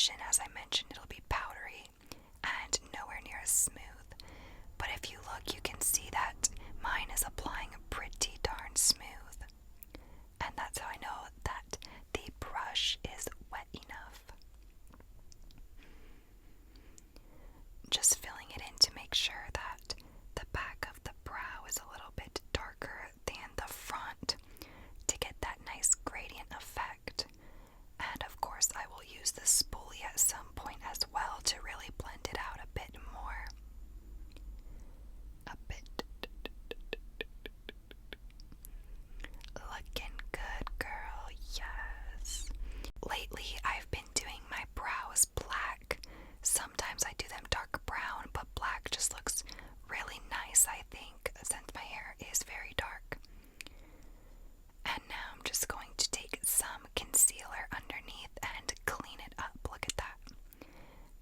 foundation, as I mentioned, it'll be powdery and nowhere near as smooth. But if you look, you can see that mine is applying pretty darn smooth. And that's how I know that the brush is wet enough. Just filling it in to make sure that the back of the brow is a little bit darker than the front to get that nice gradient effect. And of course, I will use the spoolie at some point as well to really blend it out a bit more. A bit. Looking good, girl, yes. Lately, I've been doing my brows black. Sometimes I do them dark brown, but black just looks really nice, I think, since my hair is very dark. And now I'm just going to take some concealer underneath and clean it up. Look at that.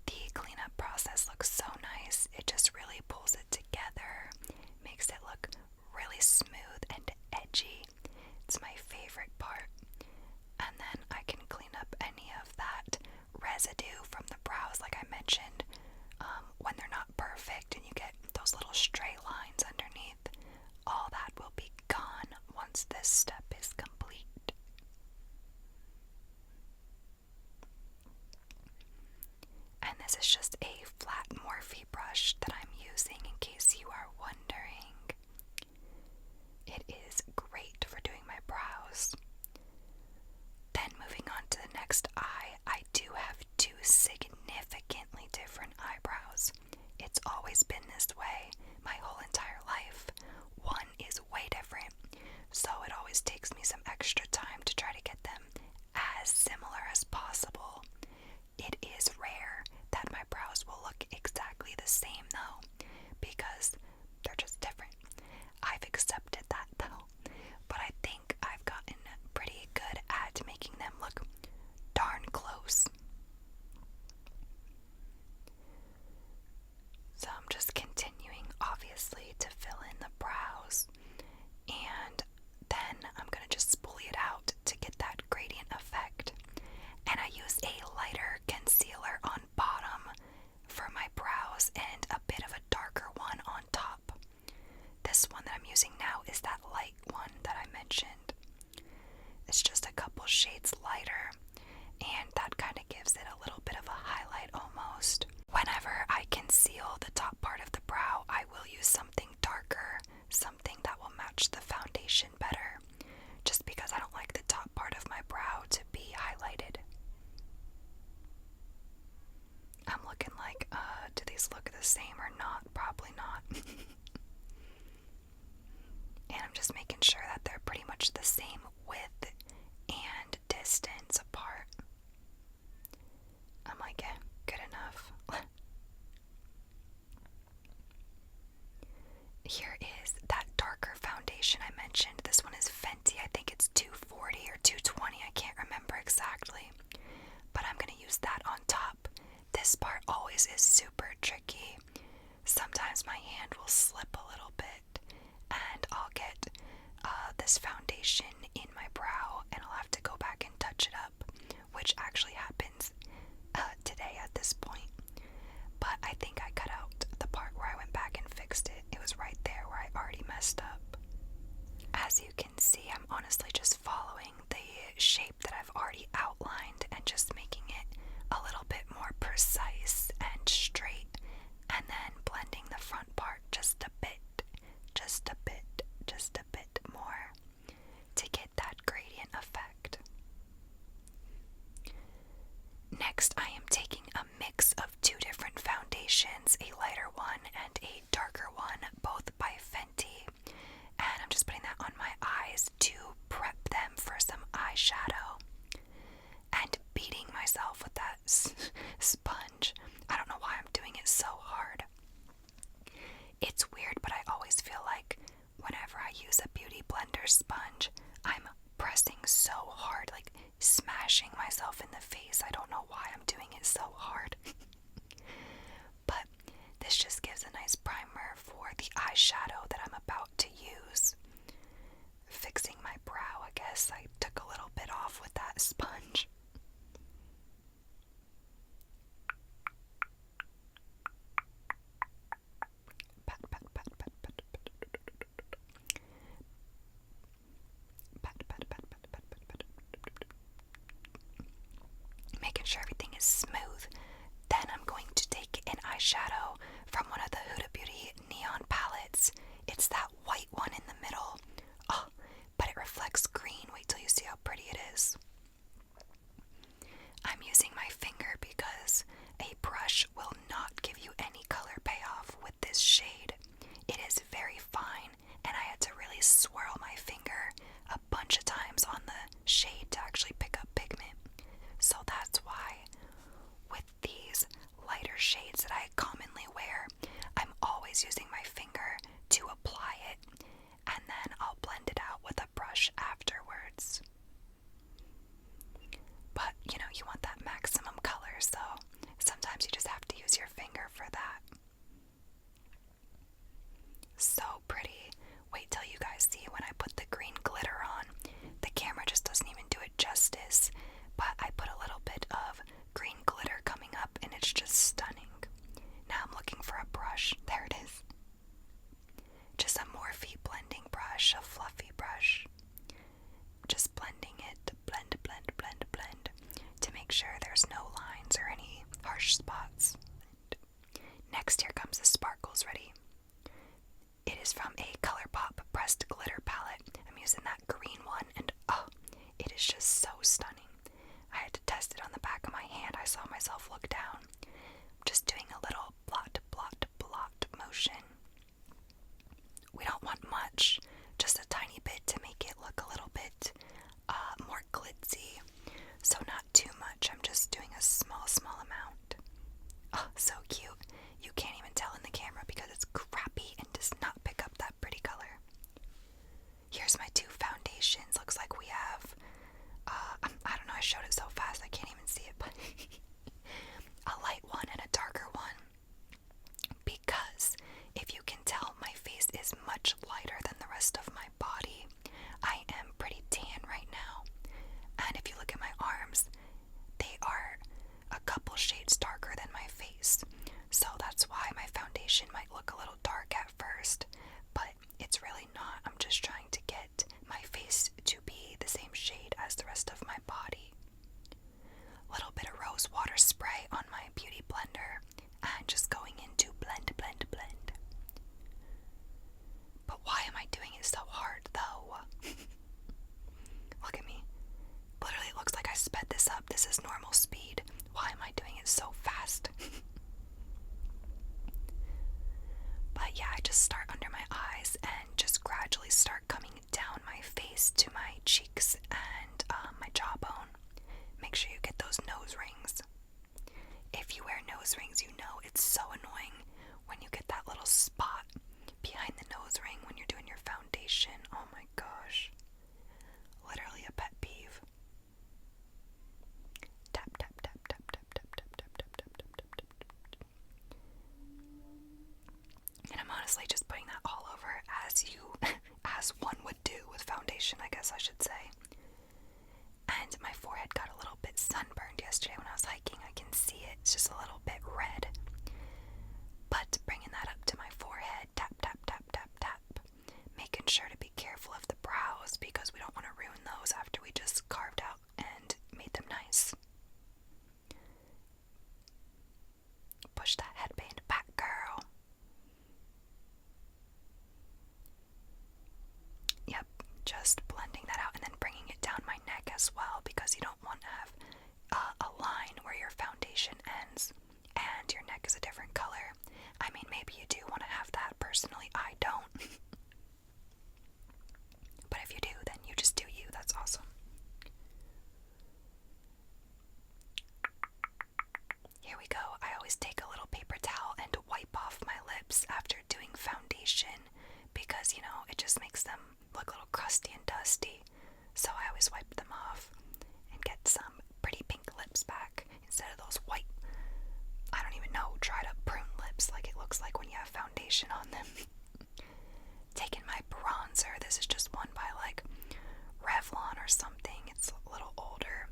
The cleanup process looks so nice. It just really pulls it together, makes it look really smooth and edgy. It's my favorite part. And then I can clean up any of that residue from the brows, like I mentioned, when they're not perfect and you get those little stray lines underneath. All that will be gone once this step is complete. And this is just a flat Morphe brush that I'm using in case you are wondering. It is great for doing my brows. Then moving on to the next eye, I do have two significantly different eyebrows. It's always been this way my whole entire life. One is way different, so it always takes me some extra time to try to get them as similar as possible. It is rare that my brows will look exactly the same though, because they're just different. I've accepted that though, but I think I've gotten pretty good at making them look darn close. So I'm just continuing, obviously, to fill in the brows, and then I'm going to just spoolie it out to get that gradient effect. And I use a lighter concealer on bottom for my brows and a bit of a darker one on top. This one that I'm using now is that light one that I mentioned. It's just a couple shades lighter, and that kind of gives it a little bit of a highlight almost. Whenever I conceal the top part of the brow, I will use something darker, something that will match the foundation better, just because I don't like the top part of my brow to be highlighted. I'm looking like, do these look the same or not? Probably not. And I'm just making sure that they're pretty much the same width and distance apart. I'm like, yeah, good enough. Here is that darker foundation I mentioned. This one is Fenty. I think it's 240 or 220. I can't remember exactly. But I'm going to use that on top. This part always is super tricky. Sometimes my hand will slip a little bit and I'll get this foundation in my brow and I'll have to go back and touch it up, which actually happens today at this point. But I think I cut out the part where I went back and fixed it. It was right there where I already messed up. As you can see, I'm honestly just following the shape that I've already outlined and just making it a little bit more precise and straight, and then blending the front part just a bit more to get that gradient effect. Next, I am taking a mix of two different foundations, a lighter one and a darker one, both by Fenty, and I'm just putting that on my eyes to prep them for some eyeshadow, and beating myself with that sponge. I don't know why I'm doing it so hard. It's weird, but I always feel like whenever I use a beauty blender sponge, I'm pressing so hard, like smashing myself in the face. I don't know why I'm doing it so hard. But this just gives a nice primer for the eyeshadow that I'm about to use. Fixing my brow, I guess I took a little bit off with that sponge. harsh spots. Next, here comes the sparkles. Ready? It is from a ColourPop pressed glitter palette. I'm using that green one, and oh, it is just so stunning. I had to test it on the back of my hand. I saw myself look down. I'm just doing a little blot, blot, blot motion. We don't want much, just a tiny bit to make it look a little bit more glitzy. So not too much. I'm just doing a small amount. Oh, so cute. You can't even tell in the camera because it's crappy and does not pick up that pretty color. Here's my two foundations. Looks like we have, I don't know, I showed it so fast I can't even see it, but a light one and a darker one. Because if you can tell, my face is much lighter than the rest of my body. I am pretty tan right now. And if you look at my arms, they are a couple shades darker than my face. So that's why my foundation might look a little dark at first, but it's really not. I'm just trying to get my face to be the same shade as the rest of my body. A little bit of rose water spray on my beauty blender and just going into blend, blend, blend. But why am I doing it so hard though? Look at me. Literally, it looks like I sped this up. This is normal speed. Why am I doing it so fast? But yeah, I just start under my eyes and just gradually start coming down my face to my cheeks and my jawbone. Make sure you get those nose rings. If you wear nose rings, you know it's so annoying when you get that little spot behind the nose ring when you're doing your foundation. Oh my gosh. Literally a pet peeve. Tap, tap, tap, tap, tap, tap, tap, tap, tap, tap, tap, tap, tap. And I'm honestly just putting that all over as one would do with foundation, I guess I should say. And my forehead got a little bit sunburned yesterday when I was hiking. I can see it. It's just a little bit red. But bringing that up to my forehead, tap, tap, tap, tap, tap. Making sure to be careful of the brows because we don't want to ruin those after we just carved out and made them nice. Push that headband back, girl. Yep, just blending that out and then bringing it down my neck as well because you don't want to have a line where your foundation ends and your neck is a different color. I mean, maybe you do want to have that. Personally, I don't. But if you do, then you just do you. That's awesome. Here we go. I always take a little paper towel and wipe off my lips after doing foundation because, you know, it just makes them look a little crusty and dusty. So I always wipe them off and get some pretty pink lips back instead of those white, I don't even know, dried up prune lips like it looks like when you have foundation on them. Taking my bronzer. This is just one by like Revlon or something. It's a little older.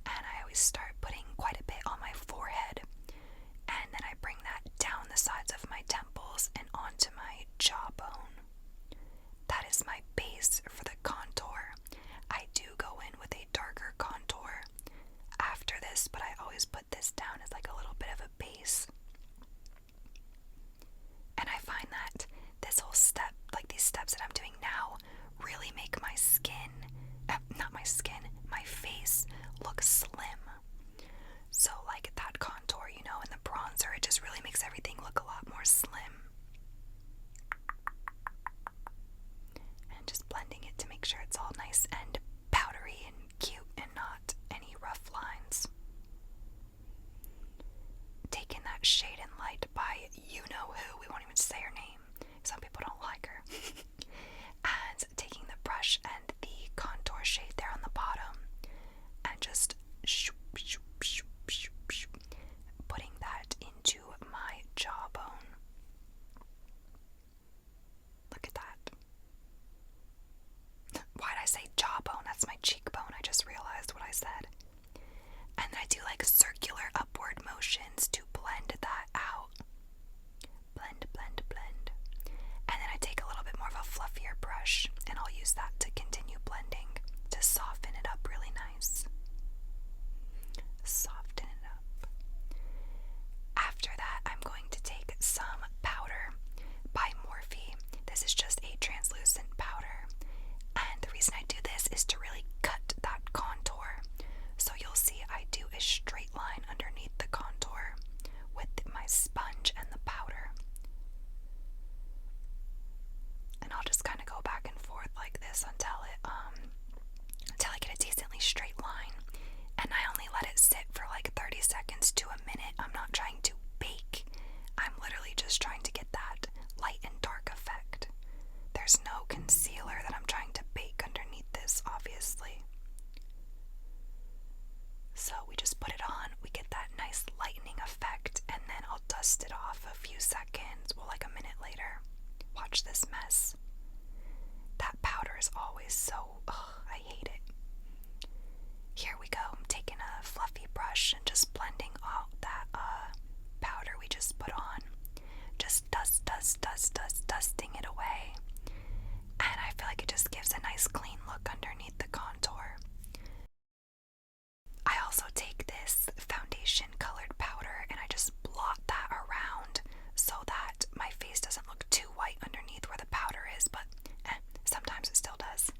And I always start putting quite a bit on my forehead. And then I bring that down the sides of my temples and onto my jawbone. That is my base for the contour. I do go in with a darker contour after this, but I always put this down as like a little bit of a base. And I find that this whole step, like these steps that I'm doing now, really make my skin, my face look slim. So like that contour, you know, and the bronzer, it just really makes everything look a lot more slim. And just blending it to make sure it's all nice and powdery and cute and not any rough lines. Taking that Shade and Light by you-know-who, we won't even say her name. Some people don't like her. And taking the brush and the contour shade there on the bottom and just putting that into my jawbone. Look at that. Why did I say jawbone? That's my cheekbone. I just realized what I said. And then I do like circular upward motions to blend that out. Blend, blend, blend. And then I take a little bit more of a fluffier brush and I'll use that to continue blending to soften it up really nice. seconds to a minute. I'm not trying to bake. I'm literally just trying to get that light and dark effect. There's no concealer that I'm trying to bake underneath this, obviously. So we just put it on, we get that nice lightening effect, and then I'll dust it off a few seconds, well, like a minute later. Watch this mess. That powder is always so, I hate it. Here we go. I'm taking a fluffy brush and just blending out that powder we just put on. Just dusting it away. And I feel like it just gives a nice clean look underneath the contour. I also take this foundation colored powder and I just blot that around so that my face doesn't look too white underneath where the powder is, but sometimes it still does.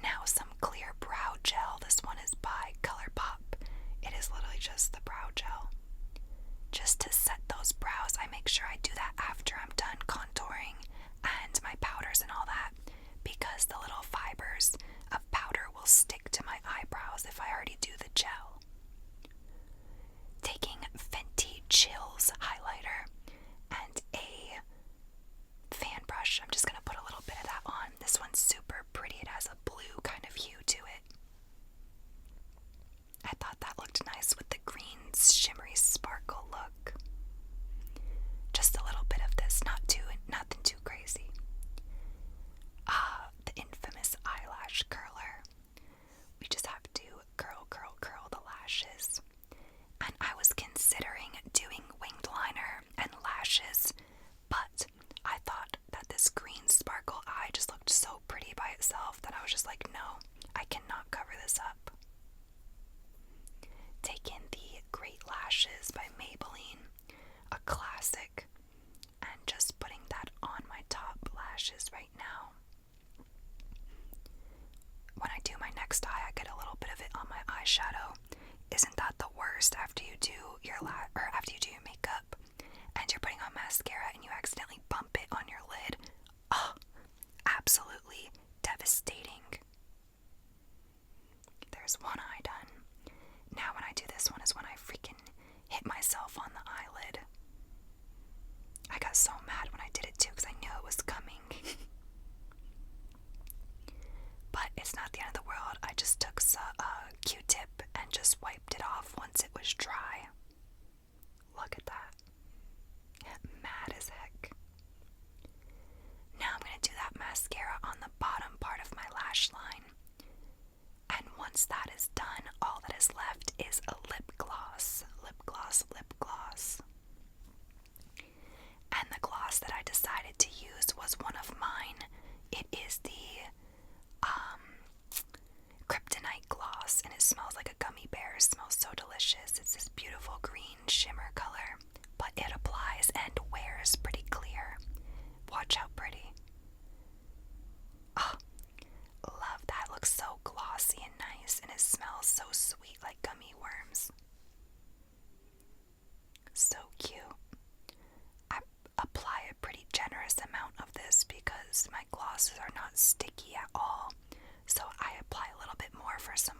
Now some clear brow gel. This one is by ColourPop. It is literally just the brow gel. Just to set those brows, I make sure I do that after I'm done contouring and my powders and all that, because the little fibers of powder will stick to my eyebrows if I already do the gel. Taking Fenty Chills highlighter and a fan brush. I'm just going to put a little bit of that on. This one's super pretty. It has a blue kind of hue to it. I thought that looked nice with the green shimmery sparkle look. Just a little bit of this, nothing too crazy. The infamous eyelash curler. We just have to curl the lashes. And I was considering doing winged liner and lashes, but I thought that this green sparkle eye just looked so pretty by itself that I was just like, no, I cannot cover this up. Taking the Great Lashes by Maybelline, a classic, and just putting that on my top lashes right now. When I do my next eye, I get a little bit of it on my eyeshadow. Isn't that the worst after you do your makeup and you're putting on mascara and you accidentally bump it on your lid? Oh, absolutely devastating. There's one eye done. Now when I do this one is when I freaking hit myself on the eyelid. I got so mad when I did it too because I knew it was coming. But it's not the end of the world. I just took a Q-tip and just wiped it off once it was dry. Look at that. Mad as heck. Now I'm going to do that mascara on the bottom part of my lash line. And once that is done, all that is left is a lip gloss. Lip gloss. And the gloss that I decided to use was one of mine. It is the Kryptonite gloss, and it smells like a gummy bear. It smells so delicious. It's this beautiful green shimmer color, but it applies and wears pretty clear. Watch how pretty. Oh, love that. It looks so glossy and nice, and it smells so sweet like gummy worms. So cute. I apply a pretty generous amount of this because my glosses are not sticky at all. So I apply a little bit more for some